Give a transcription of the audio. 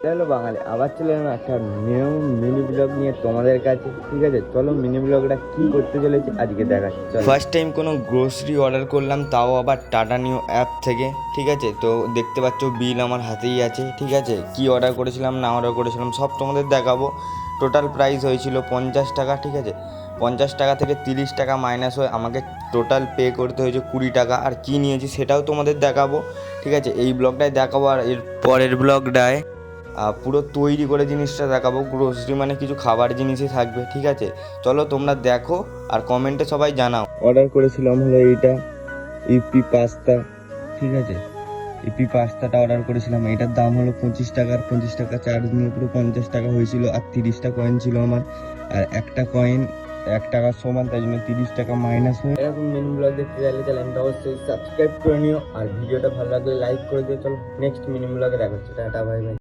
Hello বাঙালি, আবার চলে এলাম একটা নিউ মিনি ব্লগ নিয়ে তোমাদের কাছে। ঠিক আছে, চলো মিনি ব্লগটা কি করতে চলেছে আজকে দেখাচ্ছি। ফার্স্ট টাইম কোনো গ্রোসারি অর্ডার করলাম, তাও আবার টাটা নিউ অ্যাপ থেকে। ঠিক আছে, তো দেখতে পাচ্ছ বিল আমার হাতেই আছে। ঠিক আছে, কি অর্ডার করেছিলাম না অর্ডার করেছিলাম সব তোমাদের দেখাবো। টোটাল প্রাইস হয়েছিল 50 টাকা। ঠিক আছে, 50 টাকা থেকে 30 টাকা মাইনাস হয়ে আমাকে টোটাল পে করতে হয়েছে 20 টাকা। আর কি নিয়েছি সেটাও তোমাদের দেখাবো। ঠিক আছে, এই ব্লগটায় দেখাবো আর এর পরের ব্লগটায় পুরো তৈরি করে জিনিসটা দেখাবো। গ্রোসারি মানে কিছু খাবার জিনিসই থাকবে। ঠিক আছে, চলো তোমরা দেখো আর কমেন্টে সবাই জানাও। অর্ডার করেছিলাম হলো এইটা ইপি পাস্তা। ঠিক আছে, ইপি পাস্তাটা অর্ডার করেছিলাম, এটার দাম হলো 25 টাকা। আর 25 টাকা চার্জ নিয়ে পুরো 50 টাকা হয়েছিল। আর 30টা কয়েন ছিল আমার, আর একটা কয়েন 1 টাকার সমান, তাই জন্য 30 টাকা মাইনাস হয়ে। এরকম মিনি ব্লগ দেখতে চাইলে চ্যানেলটা অবশ্যই সাবস্ক্রাইব করে নিও, আর ভিডিওটা ভালো লাগলে লাইক করে দিও। চলো নেক্সট মিনি ব্লগে দেখা হচ্ছে। Tata, bye bye.